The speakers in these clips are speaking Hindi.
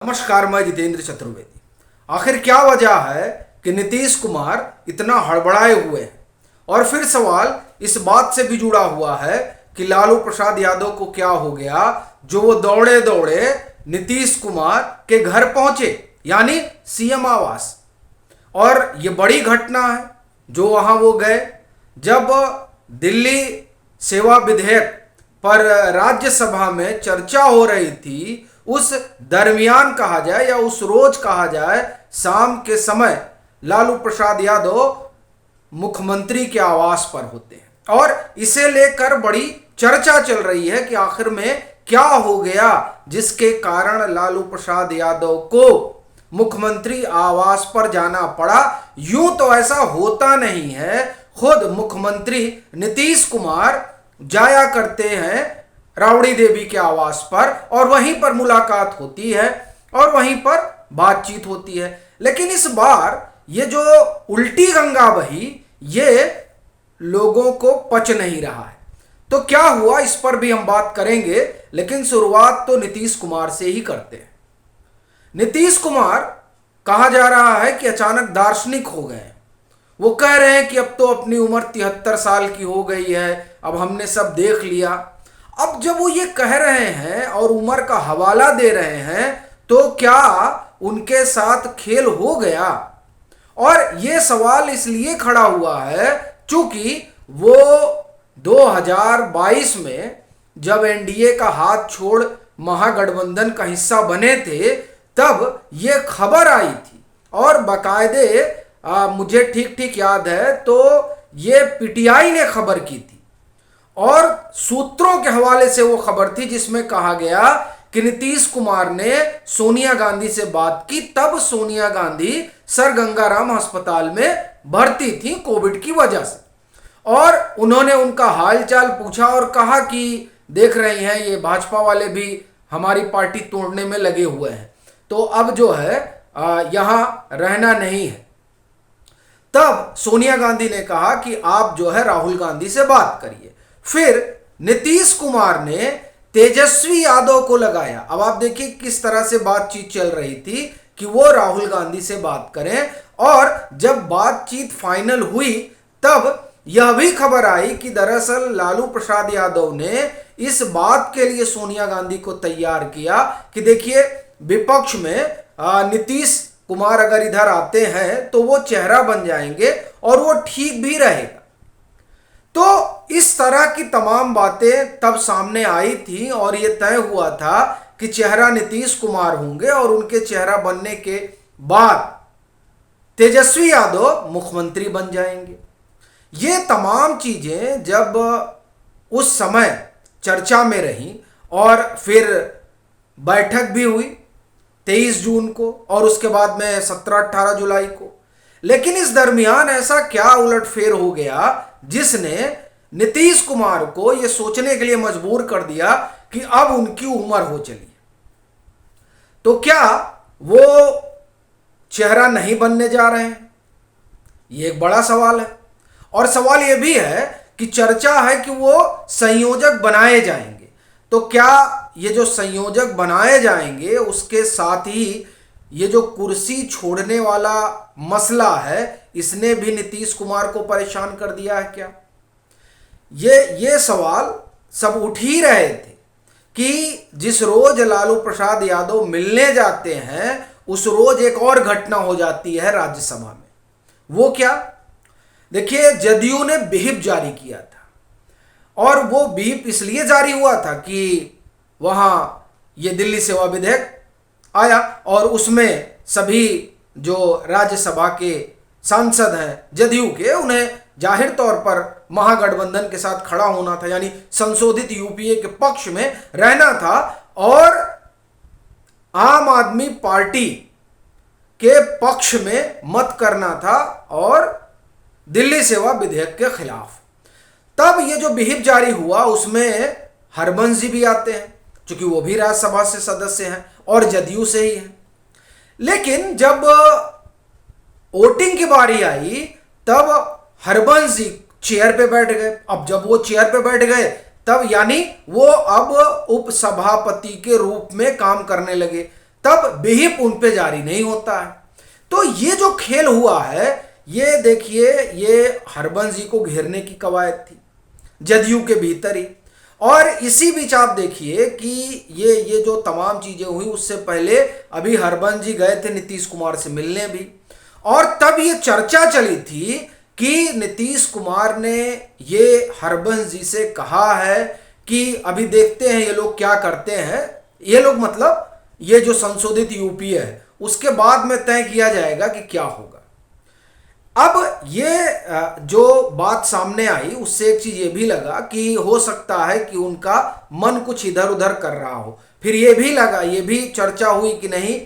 नमस्कार, मैं जितेंद्र चतुर्वेदी। आखिर क्या वजह है कि नीतीश कुमार इतना हड़बड़ाए हुए हैं? और फिर सवाल इस बात से भी जुड़ा हुआ है कि लालू प्रसाद यादव को क्या हो गया जो वो दौड़े दौड़े नीतीश कुमार के घर पहुंचे, यानी सीएम आवास। और ये बड़ी घटना है जो वहां वो गए जब दिल्ली सेवा विधेयक पर राज्यसभा में चर्चा हो रही थी। उस दरमियान कहा जाए या उस रोज कहा जाए, शाम के समय लालू प्रसाद यादव मुख्यमंत्री के आवास पर होते हैं और इसे लेकर बड़ी चर्चा चल रही है कि आखिर में क्या हो गया जिसके कारण लालू प्रसाद यादव को मुख्यमंत्री आवास पर जाना पड़ा। यूं तो ऐसा होता नहीं है, खुद मुख्यमंत्री नीतीश कुमार जाया करते हैं राबड़ी देवी के आवास पर और वहीं पर मुलाकात होती है और वहीं पर बातचीत होती है। लेकिन इस बार ये जो उल्टी गंगा बही, ये लोगों को पच नहीं रहा है। तो क्या हुआ इस पर भी हम बात करेंगे, लेकिन शुरुआत तो नीतीश कुमार से ही करते हैं। नीतीश कुमार कहा जा रहा है कि अचानक दार्शनिक हो गए हैं। वो कह रहे हैं कि अब तो अपनी उम्र 73 साल की हो गई है, अब हमने सब देख लिया। अब जब वो ये कह रहे हैं और उम्र का हवाला दे रहे हैं, तो क्या उनके साथ खेल हो गया? और ये सवाल इसलिए खड़ा हुआ है क्योंकि वो 2022 में जब एनडीए का हाथ छोड़ महागठबंधन का हिस्सा बने थे, तब ये खबर आई थी और बाकायदे मुझे ठीक ठीक याद है तो ये पीटीआई ने खबर की थी और सूत्रों के हवाले से वो खबर थी जिसमें कहा गया कि नीतीश कुमार ने सोनिया गांधी से बात की। तब सोनिया गांधी सर गंगाराम अस्पताल में भर्ती थी कोविड की वजह से, और उन्होंने उनका हालचाल पूछा और कहा कि देख रही हैं ये भाजपा वाले भी हमारी पार्टी तोड़ने में लगे हुए हैं, तो अब जो है यहां रहना नहीं है। तब सोनिया गांधी ने कहा कि आप जो है राहुल गांधी से बात करिए। फिर नीतीश कुमार ने तेजस्वी यादव को लगाया। अब आप देखिए किस तरह से बातचीत चल रही थी कि वो राहुल गांधी से बात करें, और जब बातचीत फाइनल हुई तब यह भी खबर आई कि दरअसल लालू प्रसाद यादव ने इस बात के लिए सोनिया गांधी को तैयार किया कि देखिए विपक्ष में नीतीश कुमार अगर इधर आते हैं तो वो चेहरा बन जाएंगे और वो ठीक भी रहेगा। तो इस तरह की तमाम बातें तब सामने आई थी और ये तय हुआ था कि चेहरा नीतीश कुमार होंगे और उनके चेहरा बनने के बाद तेजस्वी यादव मुख्यमंत्री बन जाएंगे। ये तमाम चीजें जब उस समय चर्चा में रहीं और फिर बैठक भी हुई 23 जून को और उसके बाद में 17-18 जुलाई को। लेकिन इस दरमियान ऐसा क्या उलटफेर हो गया जिसने नीतीश कुमार को यह सोचने के लिए मजबूर कर दिया कि अब उनकी उम्र हो चली है, तो क्या वो चेहरा नहीं बनने जा रहे हैं? ये एक बड़ा सवाल है। और सवाल यह भी है कि चर्चा है कि वो संयोजक बनाए जाएंगे। तो क्या ये जो संयोजक बनाए जाएंगे उसके साथ ही ये जो कुर्सी छोड़ने वाला मसला है, इसने भी नीतीश कुमार को परेशान कर दिया है क्या? ये सवाल सब उठ ही रहे थे कि जिस रोज लालू प्रसाद यादव मिलने जाते हैं उस रोज एक और घटना हो जाती है राज्यसभा में। वो क्या? देखिए, जदयू ने व्हिप जारी किया था और वो व्हिप इसलिए जारी हुआ था कि वहां ये दिल्ली सेवा विधेयक आया और उसमें सभी जो राज्यसभा के सांसद हैं जदयू के, उन्हें जाहिर तौर पर महागठबंधन के साथ खड़ा होना था, यानी संशोधित यूपीए के पक्ष में रहना था और आम आदमी पार्टी के पक्ष में मत करना था और दिल्ली सेवा विधेयक के खिलाफ। तब ये जो व्हिप जारी हुआ उसमें हरबंस जी भी आते हैं क्योंकि वो भी राज्यसभा से सदस्य हैं और जदयू से ही हैं। लेकिन जब वोटिंग की बारी आई तब हरबंस जी चेयर पे बैठ गए। अब जब वो चेयर पे बैठ गए तब यानी वो अब उपसभापति के रूप में काम करने लगे। तब विहिप उन पे जारी नहीं होता है। तो ये जो खेल हुआ है, ये देखिए, ये हरबंस जी को घेरने की कवायद थी जदयू के भीतर ही। और इसी बीच आप देखिए कि ये जो तमाम चीजें हुई, उससे पहले अभी हरबंस जी गए थे नीतीश कुमार से मिलने भी, और तब ये चर्चा चली थी कि नीतीश कुमार ने ये हरबंस जी से कहा है कि अभी देखते हैं ये लोग क्या करते हैं, ये लोग मतलब ये जो संशोधित यूपीए है उसके बाद में तय किया जाएगा कि क्या होगा। अब ये जो बात सामने आई, उससे एक चीज ये भी लगा कि हो सकता है कि उनका मन कुछ इधर उधर कर रहा हो। फिर ये भी लगा, ये भी चर्चा हुई कि नहीं,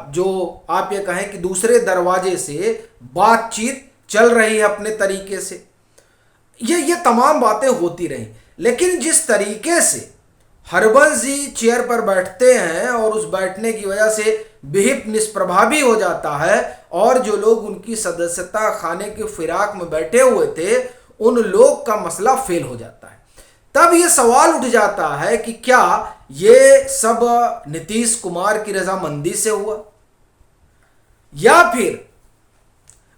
जो आप ये कहें कि दूसरे दरवाजे से बातचीत चल रही है अपने तरीके से। ये तमाम बातें होती रही, लेकिन जिस तरीके से हरबंस जी चेयर पर बैठते हैं और उस बैठने की वजह से विहिप निष्प्रभावी हो जाता है, और जो लोग उनकी सदस्यता खाने के फिराक में बैठे हुए थे उन लोग का मसला फेल हो जाता है। तब ये सवाल उठ जाता है कि क्या ये सब नीतीश कुमार की रजामंदी से हुआ, या फिर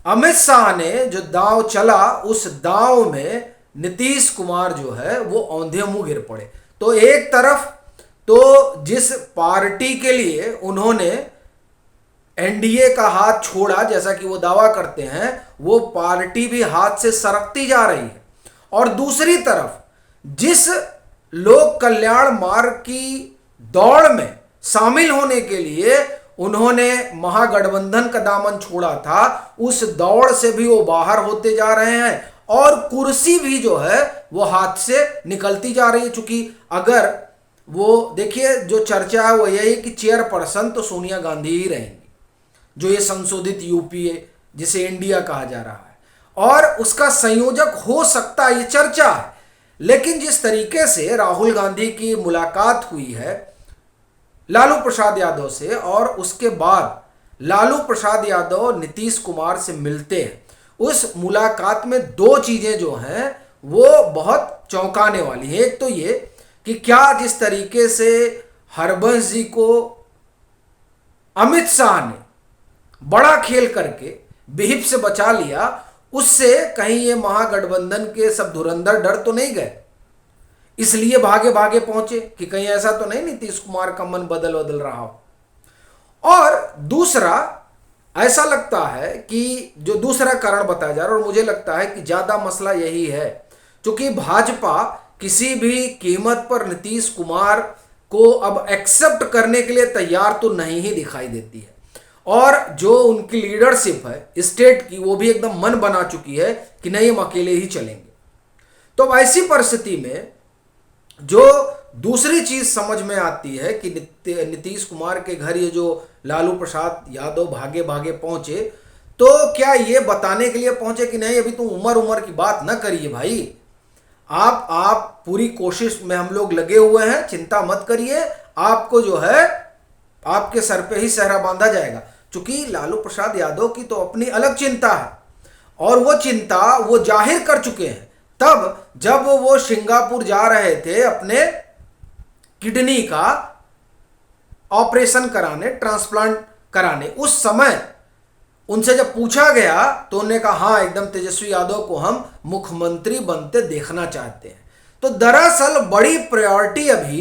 अमित शाह ने जो दांव चला उस दांव में नीतीश कुमार जो है वो औंधे मुंह गिर पड़े। तो एक तरफ तो जिस पार्टी के लिए उन्होंने एनडीए का हाथ छोड़ा, जैसा कि वो दावा करते हैं, वो पार्टी भी हाथ से सरकती जा रही है, और दूसरी तरफ जिस लोक कल्याण मार्ग की दौड़ में शामिल होने के लिए उन्होंने महागठबंधन का दामन छोड़ा था, उस दौड़ से भी वो बाहर होते जा रहे हैं, और कुर्सी भी जो है वो हाथ से निकलती जा रही है। चूंकि अगर वो देखिए, जो चर्चा है वो यही कि चेयरपर्सन तो सोनिया गांधी ही रहेंगी, जो ये संशोधित यूपीए जिसे इंडिया कहा जा रहा है, और उसका संयोजक हो सकता है, ये चर्चा है। लेकिन जिस तरीके से राहुल गांधी की मुलाकात हुई है लालू प्रसाद यादव से, और उसके बाद लालू प्रसाद यादव नीतीश कुमार से मिलते हैं, उस मुलाकात में दो चीजें जो हैं वो बहुत चौंकाने वाली है। एक तो ये कि क्या जिस तरीके से हरबंस जी को अमित शाह ने बड़ा खेल करके विहिप से बचा लिया, उससे कहीं ये महागठबंधन के सब धुरंधर डर तो नहीं गए, इसलिए भागे भागे पहुंचे कि कहीं ऐसा तो नहीं नीतीश कुमार का मन बदल रहा हो। और दूसरा ऐसा लगता है कि जो दूसरा कारण बताया जा रहा है, और मुझे लगता है कि ज्यादा मसला यही है, क्योंकि भाजपा किसी भी कीमत पर नीतीश कुमार को अब एक्सेप्ट करने के लिए तैयार तो नहीं ही दिखाई देती है, और जो उनकी लीडरशिप है स्टेट की, वो भी एकदम मन बना चुकी है कि नहीं हम अकेले ही चलेंगे। तो अब ऐसी परिस्थिति में जो दूसरी चीज समझ में आती है कि नीतीश कुमार के घर ये जो लालू प्रसाद यादव भागे भागे पहुंचे, तो क्या ये बताने के लिए पहुंचे कि नहीं अभी तुम उम्र की बात ना करिए भाई, आप पूरी कोशिश में हम लोग लगे हुए हैं, चिंता मत करिए, आपको जो है आपके सर पे ही सहरा बांधा जाएगा। क्योंकि लालू प्रसाद यादव की तो अपनी अलग चिंता है, और वो चिंता वो जाहिर कर चुके हैं तब जब वो सिंगापुर जा रहे थे अपने किडनी का ऑपरेशन कराने, ट्रांसप्लांट कराने। उस समय उनसे जब पूछा गया तो उन्होंने कहा हाँ, एकदम तेजस्वी यादव को हम मुख्यमंत्री बनते देखना चाहते हैं। तो दरअसल बड़ी प्रायोरिटी अभी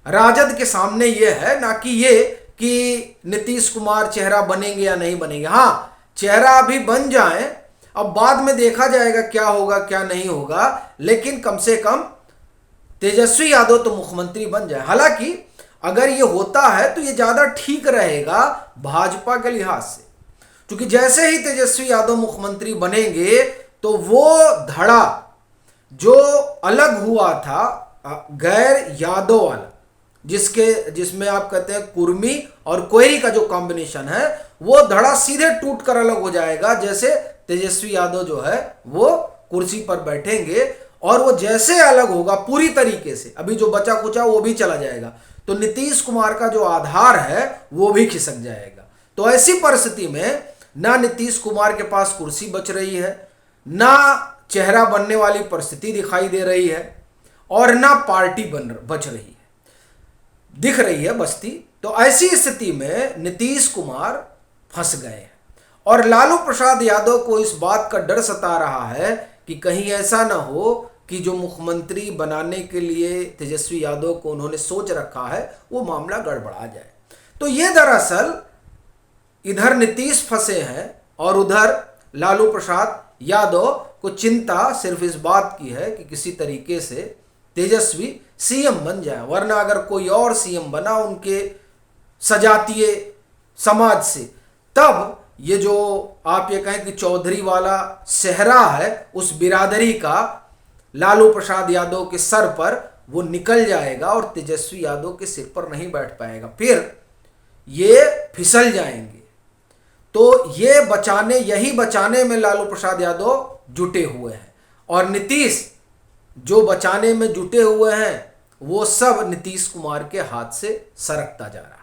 राजद के सामने ये है, ना कि ये कि नीतीश कुमार चेहरा बनेंगे या नहीं बनेंगे। हाँ, चेहरा अभी बन जाए, अब बाद में देखा जाएगा क्या होगा क्या नहीं होगा, लेकिन कम से कम तेजस्वी यादव तो मुख्यमंत्री बन जाए। हालांकि अगर ये होता है तो ये ज्यादा ठीक रहेगा भाजपा के लिहाज से, क्योंकि जैसे ही तेजस्वी यादव मुख्यमंत्री बनेंगे तो वो धड़ा जो अलग हुआ था गैर यादव वाला, जिसमें आप कहते हैं कुर्मी और कोयरी का जो कॉम्बिनेशन है, वो धड़ा सीधे टूट कर अलग हो जाएगा। जैसे तेजस्वी यादव जो है वो कुर्सी पर बैठेंगे, और वो जैसे अलग होगा पूरी तरीके से, अभी जो बचा कुचा वो भी चला जाएगा, तो नीतीश कुमार का जो आधार है वो भी खिसक जाएगा। तो ऐसी परिस्थिति में ना नीतीश कुमार के पास कुर्सी बच रही है, ना चेहरा बनने वाली परिस्थिति दिखाई दे रही है, और ना पार्टी बच रही है। दिख रही है बस्ती। तो ऐसी स्थिति में नीतीश कुमार फंस गए हैं और लालू प्रसाद यादव को इस बात का डर सता रहा है कि कहीं ऐसा ना हो कि जो मुख्यमंत्री बनाने के लिए तेजस्वी यादव को उन्होंने सोच रखा है वो मामला गड़बड़ा जाए। तो ये दरअसल इधर नीतीश फंसे हैं और उधर लालू प्रसाद यादव को चिंता सिर्फ इस बात की है कि किसी तरीके से तेजस्वी सीएम बन जाए, वरना अगर कोई और सीएम बना उनके सजातीय समाज से, तब ये जो आप ये कहें कि चौधरी वाला सेहरा है उस बिरादरी का लालू प्रसाद यादव के सर पर वो निकल जाएगा और तेजस्वी यादव के सिर पर नहीं बैठ पाएगा, फिर ये फिसल जाएंगे। तो यही बचाने में लालू प्रसाद यादव जुटे हुए हैं और नीतीश जो बचाने में जुटे हुए हैं वो सब नीतीश कुमार के हाथ से सरकता जा रहा है।